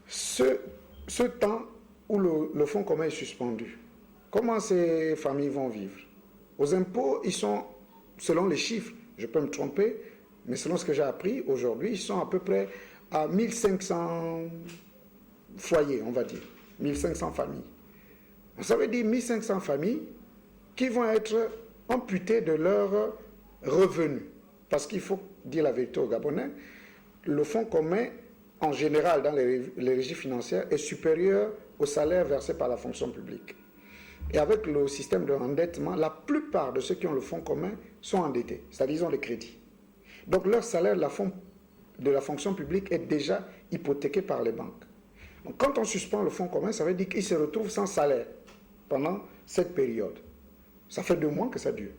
ce temps où le fonds commun est suspendu, comment ces familles vont vivre? Aux impôts, ils sont, selon les chiffres, je peux me tromper, mais selon ce que j'ai appris aujourd'hui, ils sont à peu près à 1500 foyers, on va dire, 1500 familles. Ça veut dire 1500 familles qui vont être amputées de leurs revenus. Parce qu'il faut dire la vérité aux Gabonais, le fonds commun, en général, dans les régies financières, est supérieur au salaire versé par la fonction publique. Et avec le système de endettement, la plupart de ceux qui ont le fonds commun sont endettés, c'est-à-dire ils ont les crédits. Donc leur salaire de la fonction publique est déjà hypothéqué par les banques. Donc quand on suspend le fonds commun, ça veut dire qu'ils se retrouvent sans salaire pendant cette période. Ça fait 2 mois que ça dure.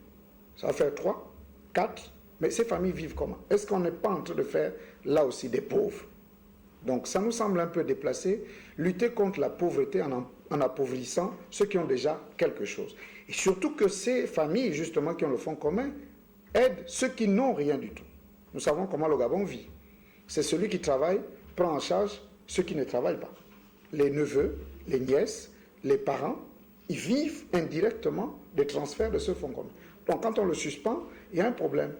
Ça va faire 3, 4, mais ces familles vivent comment? Est-ce qu'on n'est pas en train de faire là aussi des pauvres? Donc ça nous semble un peu déplacé, lutter contre la pauvreté en appauvrissant ceux qui ont déjà quelque chose. Et surtout que ces familles, justement, qui ont le fonds commun, aident ceux qui n'ont rien du tout. Nous savons comment le Gabon vit. C'est celui qui travaille, prend en charge ceux qui ne travaillent pas. Les neveux, les nièces, les parents, ils vivent indirectement des transferts de ce fonds commun. Donc quand on le suspend, il y a un problème.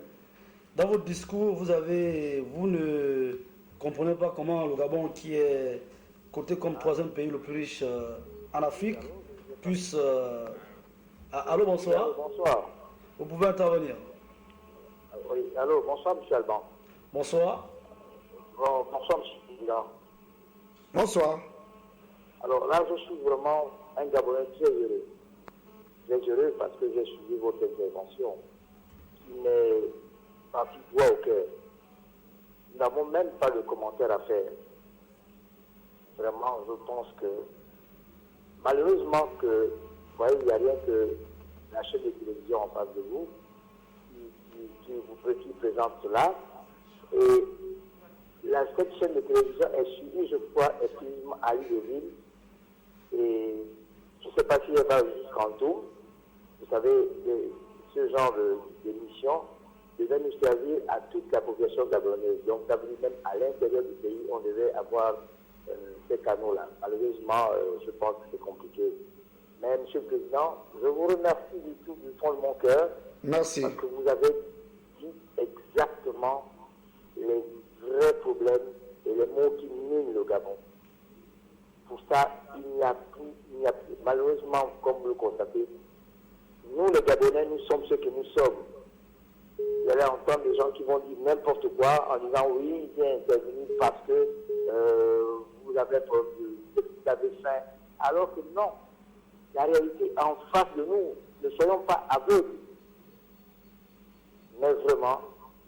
Dans votre discours, vous ne comprenez pas comment le Gabon, qui est coté comme 3e pays le plus riche en Afrique, puisse... Allô, bonsoir. Allô, bonsoir. Vous pouvez intervenir. Oui, allô, bonsoir, M. Alban. Bonsoir. Bonsoir, M. Président. Bonsoir. Alors là, je suis vraiment un Gabonais très heureux. Très heureux parce que j'ai suivi votre intervention qui m'est partie droit au cœur. Nous n'avons même pas de commentaires à faire. Vraiment, je pense que malheureusement que, vous voyez, il n'y a rien que la chaîne de télévision en face de vous qui présente cela. Et cette chaîne de télévision est suivie, je crois, exclusivement à l'île de Ville. Et je ne sais pas si elle va jusqu'en tout. Vous savez, ce genre d'émission devait nous servir à toute la population gabonaise. Donc, ça veut dire même à l'intérieur du pays, on devait avoir ces canaux-là. Malheureusement, je pense que c'est compliqué. Mais, Monsieur le Président, je vous remercie du fond de mon cœur. Merci. Parce que vous avez dit exactement les vrais problèmes et les mots qui minent le Gabon. Pour ça, il n'y a plus, malheureusement, comme vous le constatez, nous les Gabonais, nous sommes ce que nous sommes. Vous allez entendre des gens qui vont dire n'importe quoi en disant oui, il est intervenu parce que vous avez faim. Alors que non, la réalité est en face de nous. Ne soyons pas aveugles. Mais vraiment,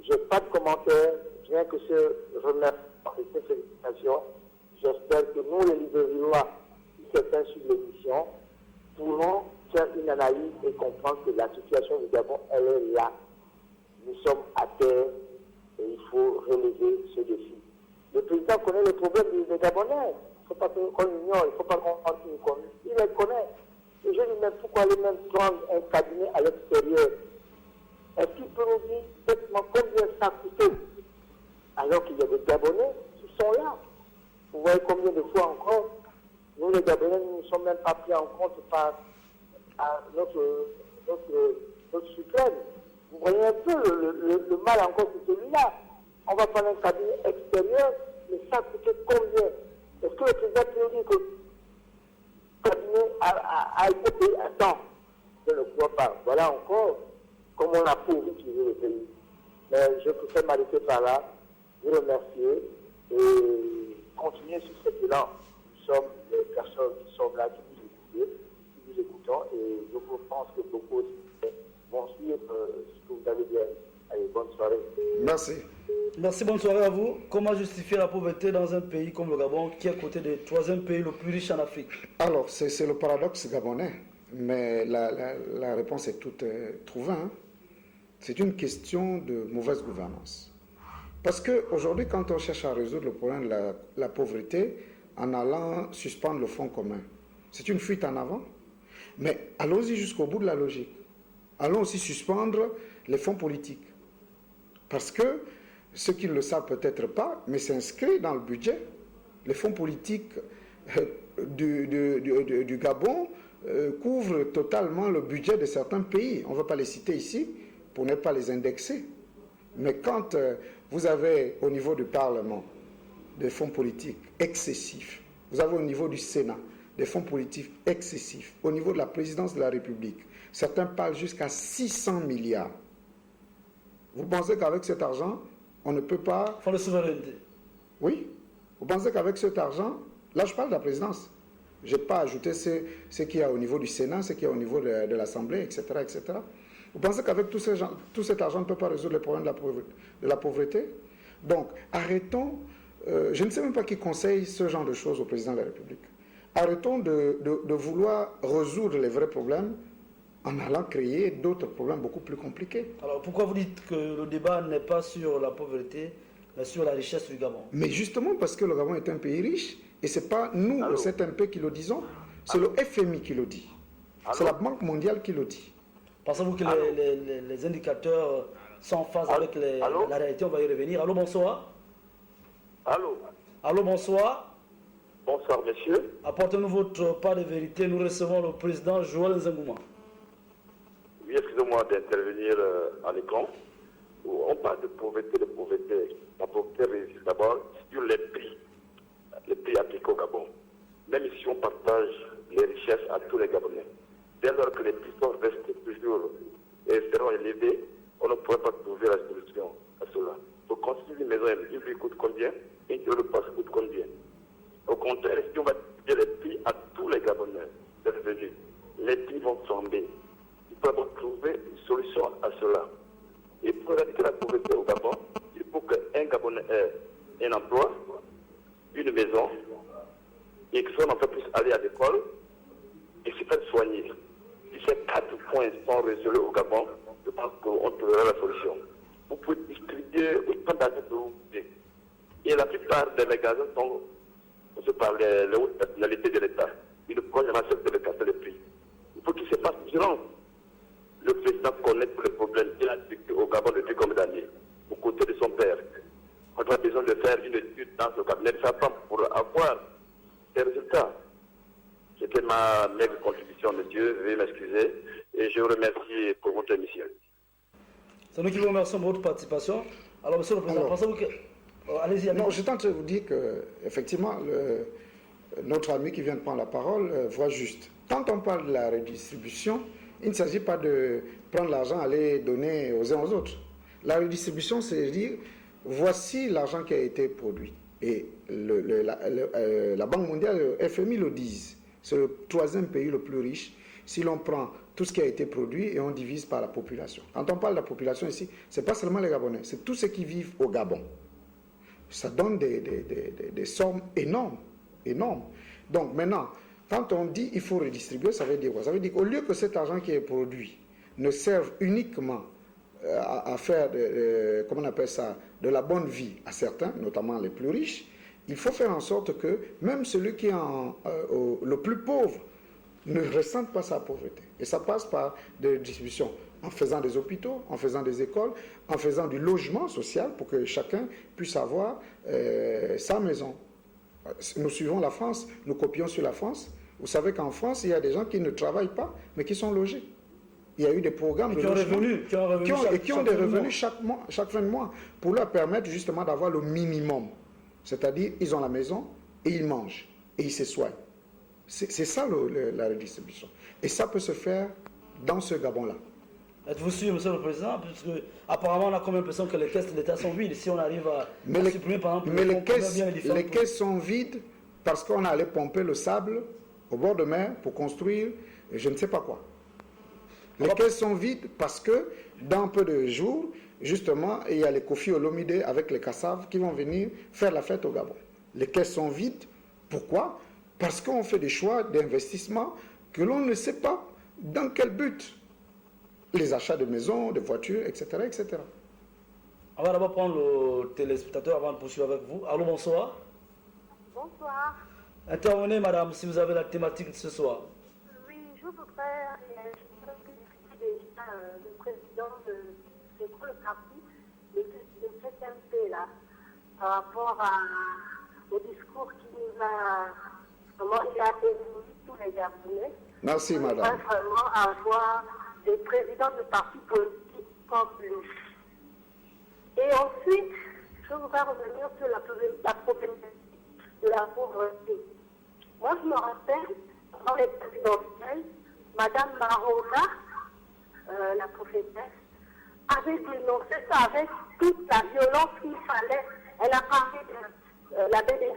je n'ai pas de commentaires, rien que ce remerciement et ces félicitations. J'espère que nous, les leaders villois, qui certains sur l'émission, pourront faire une analyse et comprendre que la situation du Gabon, elle est là. Nous sommes à terre et il faut relever ce défi. Le président connaît les problèmes des Gabonais. Il ne faut pas qu'on l'ignore, il ne faut pas qu'on continue comme il les connaît. Et je lui dis même pourquoi aller même prendre un cabinet à l'extérieur. Est-ce qu'il peut nous dire exactement combien ça coûte alors qu'il y a des Gabonais qui sont là? Vous voyez combien de fois encore, nous les Gabonais, nous ne sommes même pas pris en compte par notre suprême. Vous voyez un peu le mal encore que celui-là. On va prendre un cabinet extérieur, mais ça coûte combien? Est-ce que le président peut nous dire que le cabinet a été payé à temps? Je ne crois pas. Voilà encore comment on a pourvu utiliser le pays. Mais je préfère m'arrêter par là, vous remercier et continuer sur cet élan. Nous sommes des personnes qui sont là, qui nous écoutons et je pense que beaucoup vont suivre ce que vous avez dit. Allez, bonne soirée. Merci. Merci, bonne soirée à vous. Comment justifier la pauvreté dans un pays comme le Gabon, qui est à côté du troisième pays le plus riche en Afrique? Alors, c'est le paradoxe gabonais, mais la réponse est toute trouvée. Hein. C'est une question de mauvaise gouvernance. Parce qu'aujourd'hui, quand on cherche à résoudre le problème de la pauvreté en allant suspendre le fonds commun, c'est une fuite en avant. Mais allons-y jusqu'au bout de la logique. Allons aussi suspendre les fonds politiques. Parce que ceux qui ne le savent peut-être pas, mais c'est inscrit dans le budget. Les fonds politiques du Gabon couvrent totalement le budget de certains pays. On ne va pas les citer ici pour ne pas les indexer. Mais quand vous avez au niveau du Parlement des fonds politiques excessifs, vous avez au niveau du Sénat des fonds politiques excessifs, au niveau de la présidence de la République, certains parlent jusqu'à 600 milliards. Vous pensez qu'avec cet argent, on ne peut pas... Fonds de souveraineté. Oui. Vous pensez qu'avec cet argent, là je parle de la présidence, je n'ai pas ajouté ce qu'il y a au niveau du Sénat, ce qu'il y a au niveau de l'Assemblée, etc., etc. Vous pensez qu'avec tout cet argent, on ne peut pas résoudre les problèmes de la pauvreté? Donc, arrêtons, je ne sais même pas qui conseille ce genre de choses au président de la République. Arrêtons de vouloir résoudre les vrais problèmes en allant créer d'autres problèmes beaucoup plus compliqués. Alors, pourquoi vous dites que le débat n'est pas sur la pauvreté, mais sur la richesse du Gabon? Mais justement parce que le Gabon est un pays riche, et ce n'est pas nous, le ZMP, qui le disons, c'est le FMI qui le dit. C'est la Banque mondiale qui le dit. Pensez-vous que les indicateurs sont en phase avec la réalité? On va y revenir. Allô, bonsoir. Allô. Allô, bonsoir. Bonsoir, monsieur. Apportez-nous votre part de vérité. Nous recevons le président Joël Nzengouma. Oui, excusez-moi d'intervenir en écran. On parle de pauvreté, La pauvreté réside d'abord sur les prix appliqués au Gabon. Même si on partage les richesses à tous les Gabonais, dès lors que les prix sont restés toujours et seront élevés, on ne pourrait pas trouver la solution à cela. Pour construire une maison, il lui coûte combien? et que le poste coûte combien. Au contraire, si on va distribuer les prix à tous les Gabonais de revenus, les prix vont tomber. Il faut trouver une solution à cela. Et pour éradiquer la pauvreté au Gabon, il faut qu'un Gabonais ait un emploi, une maison, et que son enfant puisse aller à l'école et se faire soigner. Si ces 4 points sont résolus au Gabon, je pense qu'on trouvera la solution. Vous pouvez distribuer autant d'argent que vous voulez. Et la plupart des magasins sont par les hautes personnalités de l'État. Ils ne pourront jamais accepter de casser les prix. Il faut qu'il se fasse violence. Le président connaît tous les problèmes. Il a vécu au Gabon depuis combien d'années, aux côtés de son père. On a besoin de faire une étude dans ce cabinet de sa femme pour avoir des résultats. C'était ma maigre contribution, monsieur. Veuillez m'excuser. Et je vous remercie pour votre émission. C'est nous qui vous remercions pour votre participation. Alors, monsieur le président, pensez-vous que... allez-y. Non, je tente de vous dire qu'effectivement, notre ami qui vient de prendre la parole voit juste. Quand on parle de la redistribution, il ne s'agit pas de prendre l'argent et aller donner aux uns aux autres. La redistribution, c'est dire, voici l'argent qui a été produit. Et la Banque mondiale, le FMI le disent, c'est le 3e pays le plus riche si l'on prend tout ce qui a été produit et on divise par la population. Quand on parle de la population ici, ce n'est pas seulement les Gabonais, c'est tous ceux qui vivent au Gabon. Ça donne des sommes énormes, énormes. Donc maintenant, quand on dit il faut redistribuer, ça veut dire quoi? Ça veut dire qu'au lieu que cet argent qui est produit ne serve uniquement à faire, comment on appelle ça, de la bonne vie à certains, notamment les plus riches, il faut faire en sorte que même celui qui est le plus pauvre ne ressente pas sa pauvreté. Et ça passe par des distributions, en faisant des hôpitaux, en faisant des écoles, en faisant du logement social pour que chacun puisse avoir sa maison. Nous suivons la France, nous copions sur la France. Vous savez qu'en France, il y a des gens qui ne travaillent pas, mais qui sont logés. Il y a eu des programmes qui ont des revenus chaque fin de mois, pour leur permettre justement d'avoir le minimum. C'est-à-dire, ils ont la maison et ils mangent et ils se soignent. C'est ça la redistribution. Et ça peut se faire dans ce Gabon-là. Êtes-vous sûr, monsieur le président? Parce que apparemment, on a comme l'impression que les caisses de l'État sont vides. Si on arrive à supprimer, par exemple, les caisses sont vides parce qu'on allait pomper le sable au bord de mer pour construire je ne sais pas quoi. Les caisses sont vides parce que dans peu de jours, justement, il y a les Kofi Olomide avec les Kassav qui vont venir faire la fête au Gabon. Les caisses sont vides. Pourquoi? Parce qu'on fait des choix d'investissement que l'on ne sait pas dans quel but. Les achats de maisons, de voitures, etc., etc. On va d'abord prendre le téléspectateur avant de poursuivre avec vous. Allô, bonsoir. Bonsoir. Intervenez, madame, si vous avez la thématique de ce soir. Oui, je voudrais déjà le président de quoi le parti de cette MP là, par rapport au discours qui nous a, comment il a évolué tous les Gabonais. Merci, madame. On va vraiment avoir des présidents de partis politiques comme lui. Et ensuite, je voudrais revenir sur la problématique de la pauvreté. Moi, je me rappelle, dans les présidentielles, Madame Marona, la prophétesse, avait dénoncé ça avec toute la violence qu'il fallait. Elle a parlé de la baie des